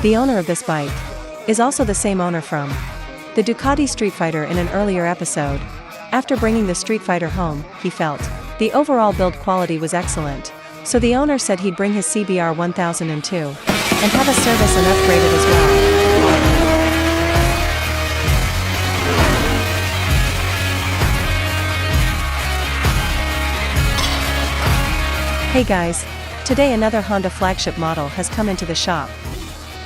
the owner of this bike, is also the same owner from the Ducati Streetfighter in an earlier episode. After bringing the Streetfighter home, he felt the overall build quality was excellent. So the owner said he'd bring his CBR1002 and have a service and upgrade it as well. Hey guys, today another Honda flagship model has come into the shop.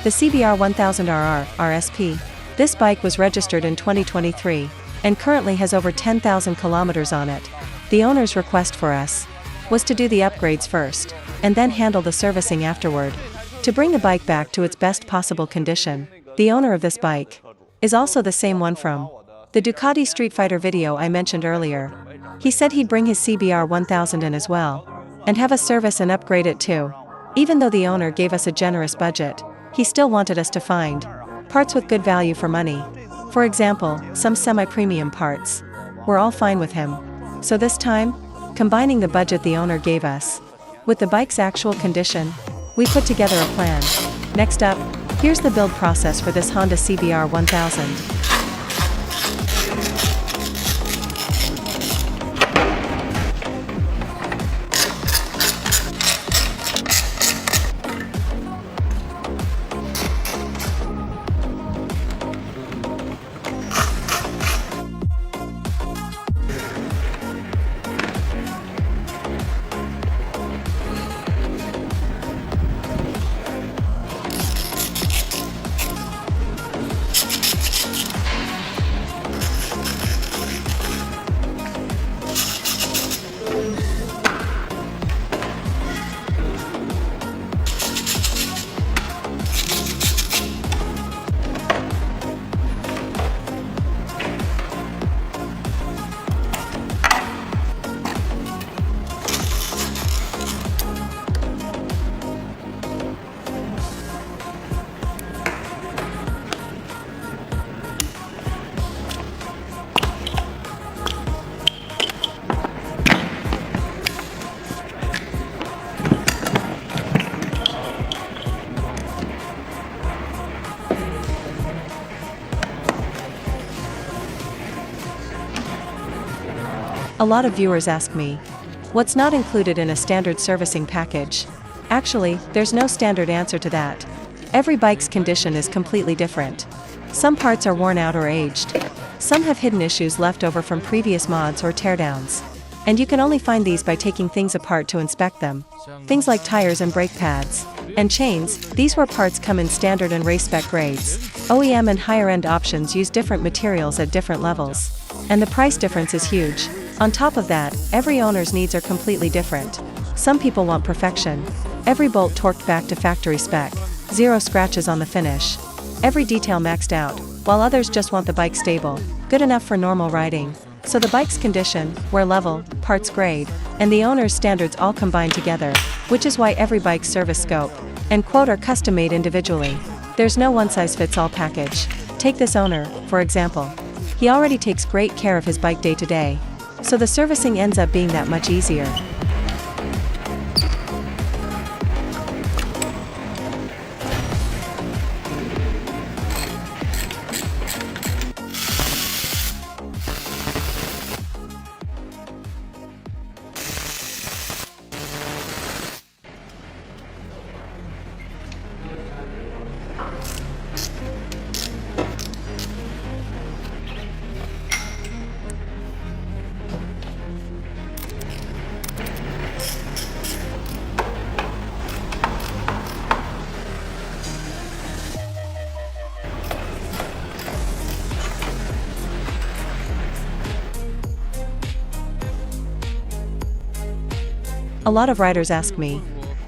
The CBR1000RR-R SP. This bike was registered in 2023 and currently has over 10,000 kilometers on it. The owner's request for us was to do the upgrades first and then handle the servicing afterward to bring the bike back to its best possible condition. The owner of this bike is also the same one from the Ducati Streetfighter video I mentioned earlier. He said he'd bring his CBR1000 in as well and have a service and upgrade it too. Even though the owner gave us a generous budget, he still wanted us to find parts with good value for money. For example, some semi-premium parts. We're all fine with him. So this time, combining the budget the owner gave us with the bike's actual condition, we put together a plan. Next up, here's the build process for this Honda CBR1000. A lot of viewers ask me, what's not included in a standard servicing package? Actually, there's no standard answer to that. Every bike's condition is completely different. Some parts are worn out or aged. Some have hidden issues left over from previous mods or teardowns. And you can only find these by taking things apart to inspect them. Things like tires and brake pads and chains, these where parts come in standard and race spec grades. OEM and higher-end options use different materials at different levels. And the price difference is huge. On top of that, every owner's needs are completely different. Some people want perfection. Every bolt torqued back to factory spec. 0 scratches on the finish. Every detail maxed out, while others just want the bike stable, good enough for normal riding. So the bike's condition, wear level, parts grade, and the owner's standards all combine together, which is why every bike's service scope and quote are custom made individually. There's no one-size-fits-all package. Take this owner, for example. He already takes great care of his bike day to day. So the servicing ends up being that much easier. A lot of riders ask me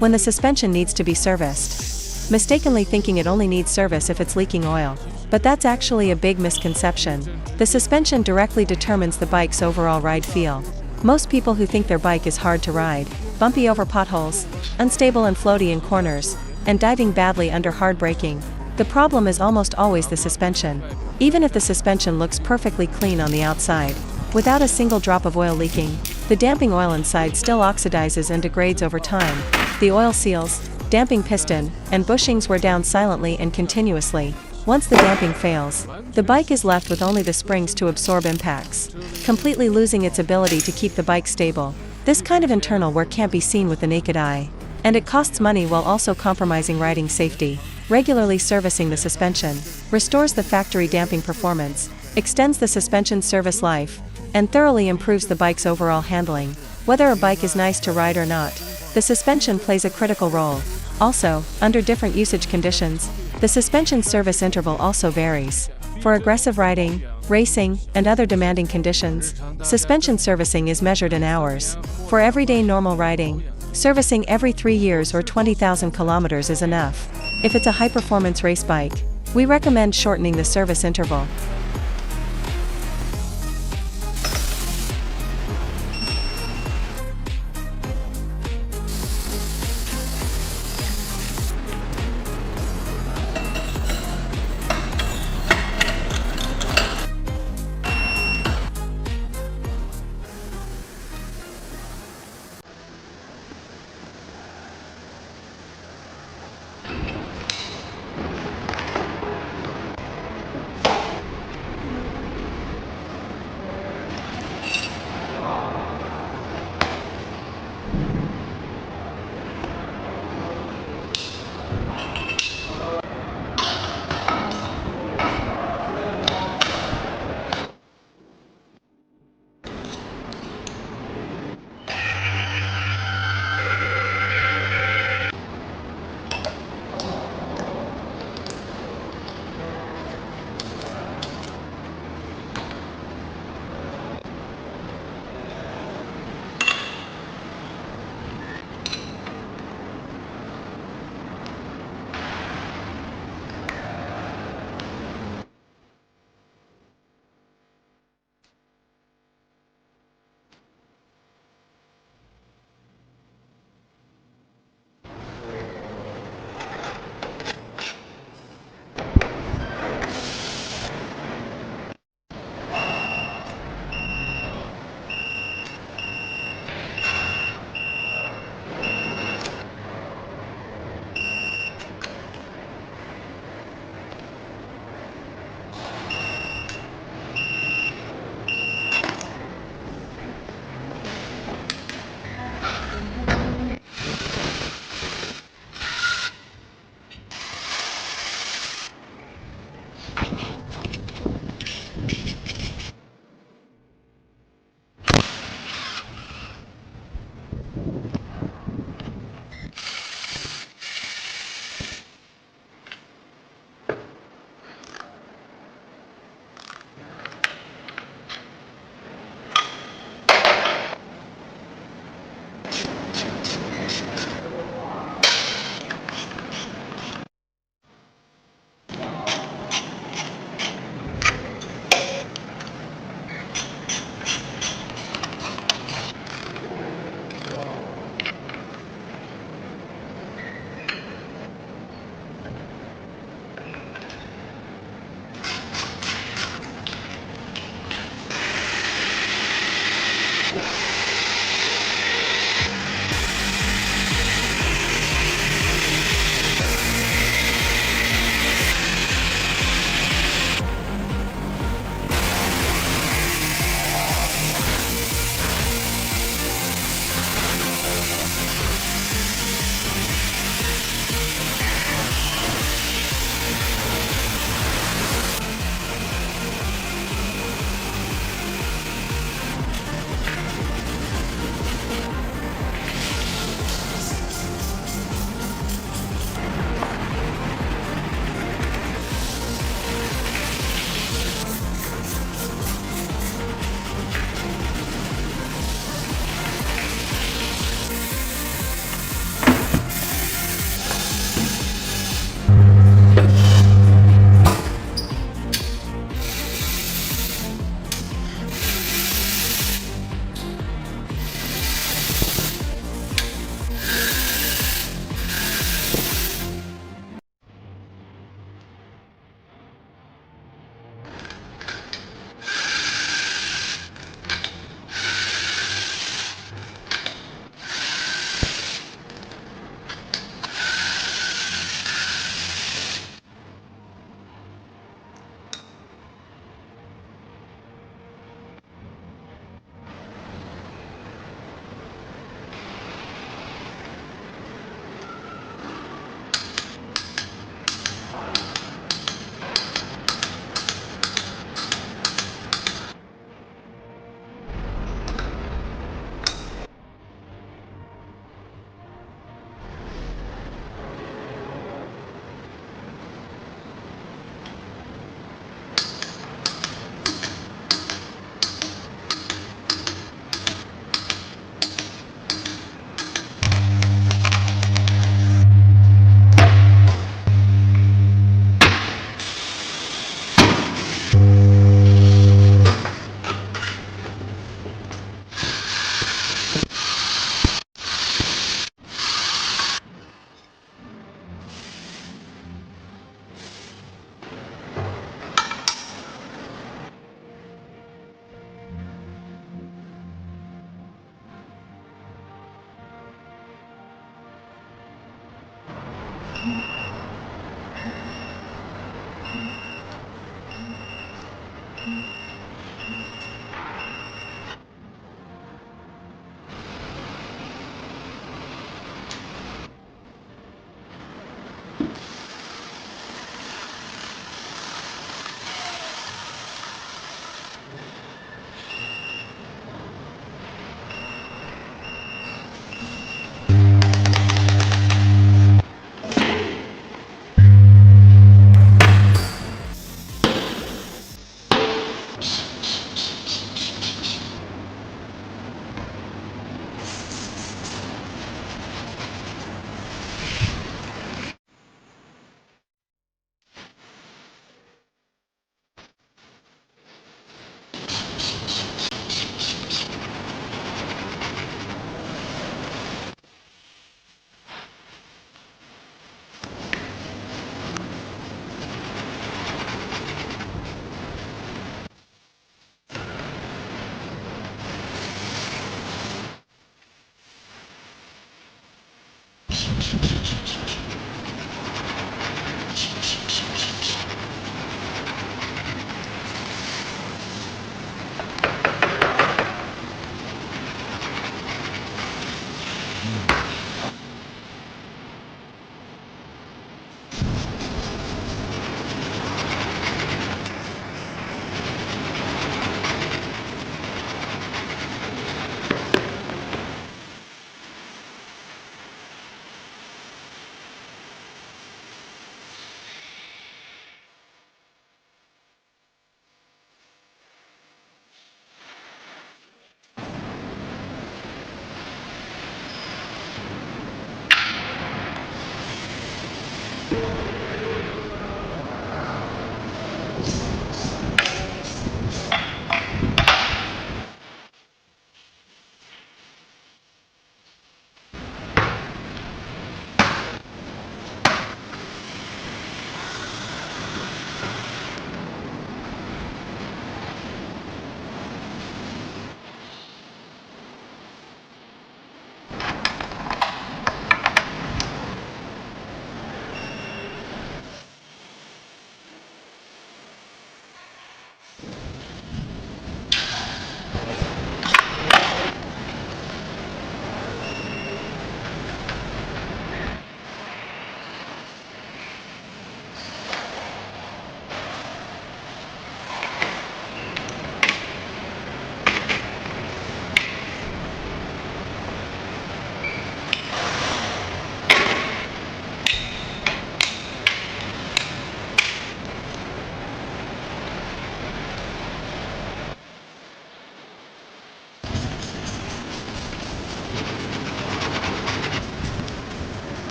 when the suspension needs to be serviced, mistakenly thinking it only needs service if it's leaking oil. But that's actually a big misconception. The suspension directly determines the bike's overall ride feel. Most people who think their bike is hard to ride, bumpy over potholes, unstable and floaty in corners, and diving badly under hard braking, the problem is almost always the suspension. Even if the suspension looks perfectly clean on the outside, without a single drop of oil leaking, the damping oil inside still oxidizes and degrades over time. The oil seals, damping piston, and bushings wear down silently and continuously. Once the damping fails, the bike is left with only the springs to absorb impacts, completely losing its ability to keep the bike stable. This kind of internal work can't be seen with the naked eye, and it costs money while also compromising riding safety. Regularly servicing the suspension restores the factory damping performance, extends the suspension service life, and thoroughly improves the bike's overall handling. Whether a bike is nice to ride or not, the suspension plays a critical role. Also, under different usage conditions, the suspension service interval also varies. For aggressive riding, racing, and other demanding conditions, suspension servicing is measured in hours. For everyday normal riding, servicing every 3 years or 20,000 kilometers is enough. If it's a high-performance race bike, we recommend shortening the service interval.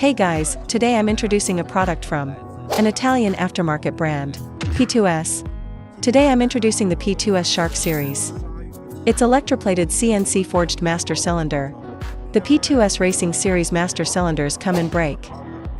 Hey guys, today I'm introducing a product from an Italian aftermarket brand, P2S. Today I'm introducing the P2S Shark series. It's electroplated CNC-forged master cylinder. The P2S Racing Series master cylinders come in brake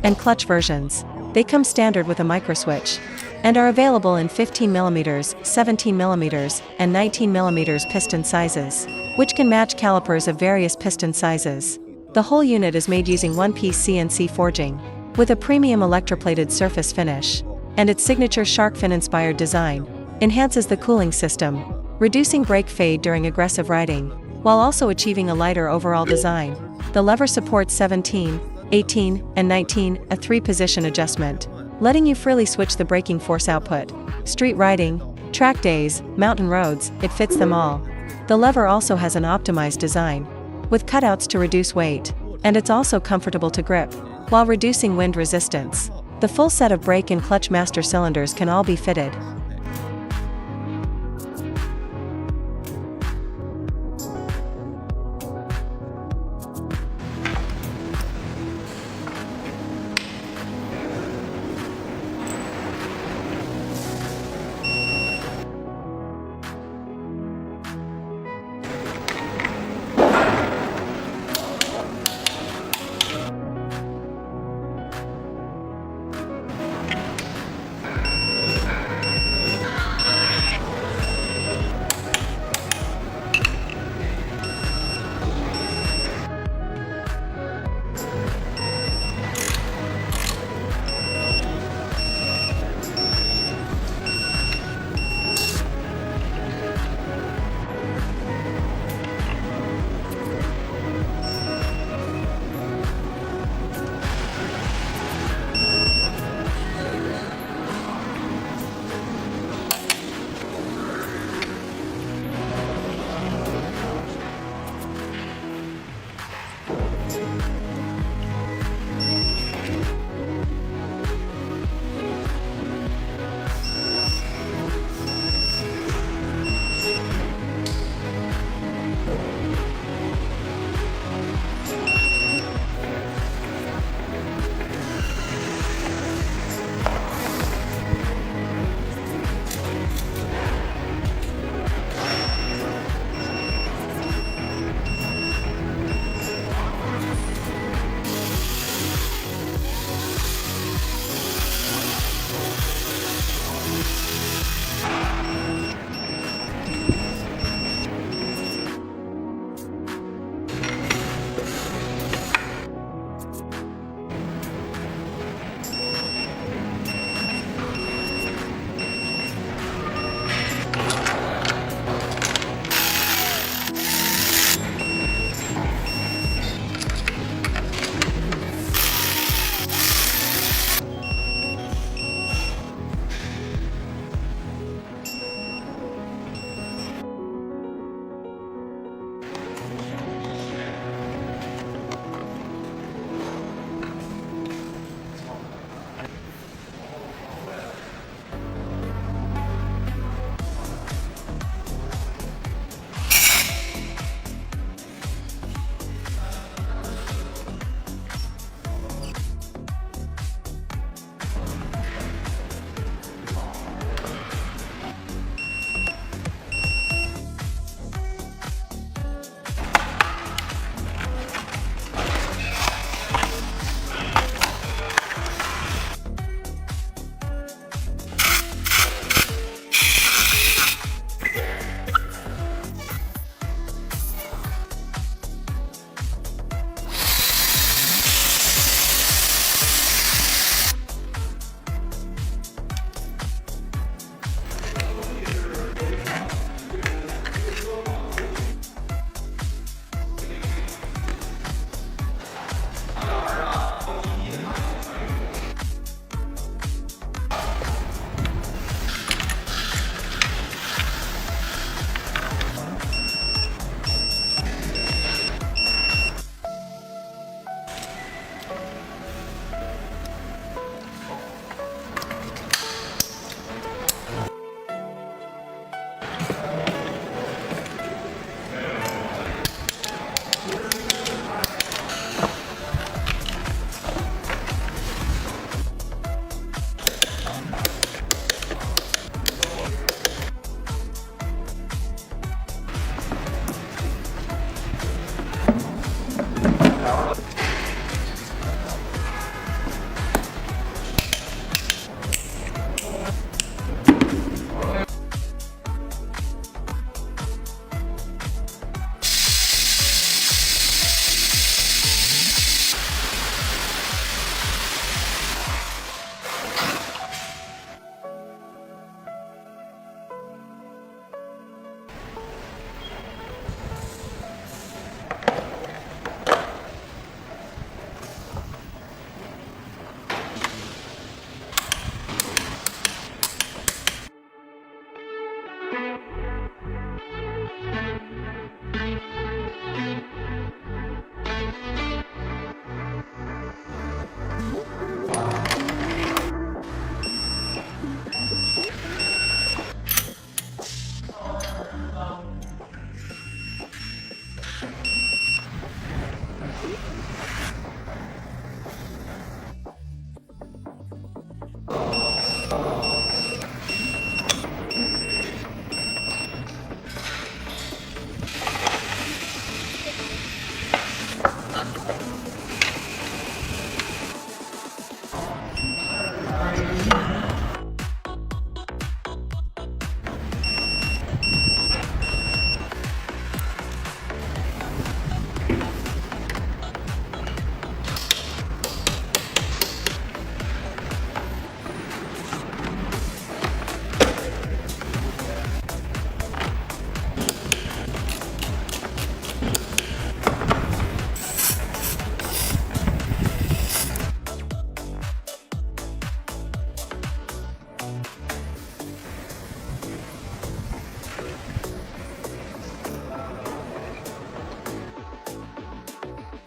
and clutch versions. They come standard with a microswitch and are available in 15mm, 17mm, and 19mm piston sizes, which can match calipers of various piston sizes. The whole unit is made using one-piece CNC forging, with a premium electroplated surface finish, and its signature shark fin-inspired design enhances the cooling system, reducing brake fade during aggressive riding, while also achieving a lighter overall design. The lever supports 17, 18, and 19, a 3-position adjustment, letting you freely switch the braking force output. Street riding, track days, mountain roads, it fits them all. The lever also has an optimized design, with cutouts to reduce weight, and it's also comfortable to grip, while reducing wind resistance. The full set of brake and clutch master cylinders can all be fitted.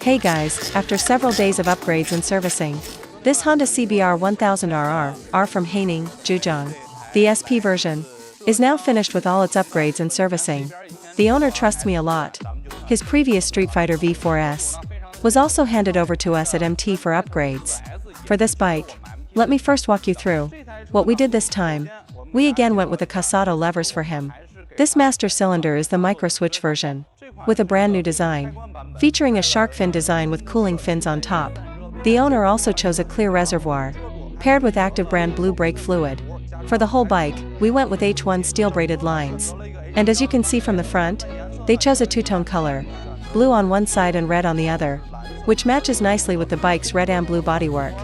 Hey guys, after several days of upgrades and servicing, this Honda CBR1000RR-R from Haining, Zhejiang, the SP version, is now finished with all its upgrades and servicing. The owner trusts me a lot. His previous Streetfighter V4S was also handed over to us at MT for upgrades. For this bike, let me first walk you through what we did this time. We again went with the Casado levers for him. This master cylinder is the micro switch version, with a brand new design, featuring a shark fin design with cooling fins on top. The owner also chose a clear reservoir, paired with active brand blue brake fluid. For the whole bike, we went with H1 steel braided lines. And as you can see from the front, they chose a two-tone color, blue on one side and red on the other, which matches nicely with the bike's red and blue bodywork.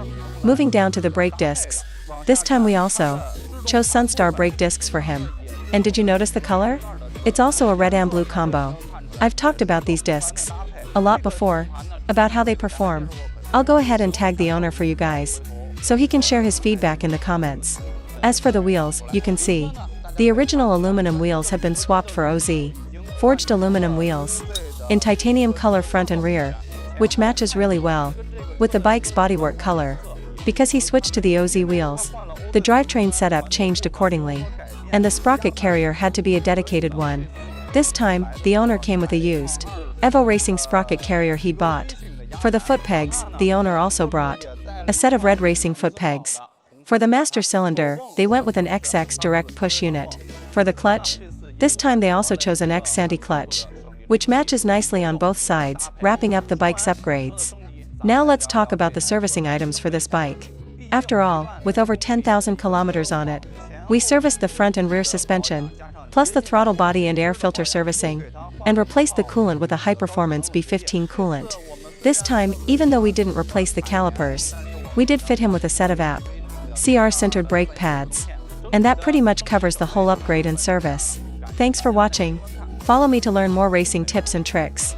Moving down to the brake discs, this time we also chose Sunstar brake discs for him. And did you notice the color? It's also a red and blue combo. I've talked about these discs a lot before, about how they perform. I'll go ahead and tag the owner for you guys, so he can share his feedback in the comments. As for the wheels, you can see, the original aluminum wheels have been swapped for OZ forged aluminum wheels, in titanium color front and rear, which matches really well with the bike's bodywork color. Because he switched to the OZ wheels, the drivetrain setup changed accordingly, and the sprocket carrier had to be a dedicated one. This time, the owner came with a used Evo Racing sprocket carrier he'd bought. For the foot pegs, the owner also brought a set of red racing foot pegs. For the master cylinder, they went with an XX direct push unit. For the clutch, this time they also chose an X Santi clutch, which matches nicely on both sides, wrapping up the bike's upgrades. Now let's talk about the servicing items for this bike. After all, with over 10,000 kilometers on it, we serviced the front and rear suspension, plus the throttle body and air filter servicing, and replaced the coolant with a high-performance B15 coolant. This time, even though we didn't replace the calipers, we did fit him with a set of AP CR-centered brake pads. And that pretty much covers the whole upgrade and service. Thanks for watching. Follow me to learn more racing tips and tricks.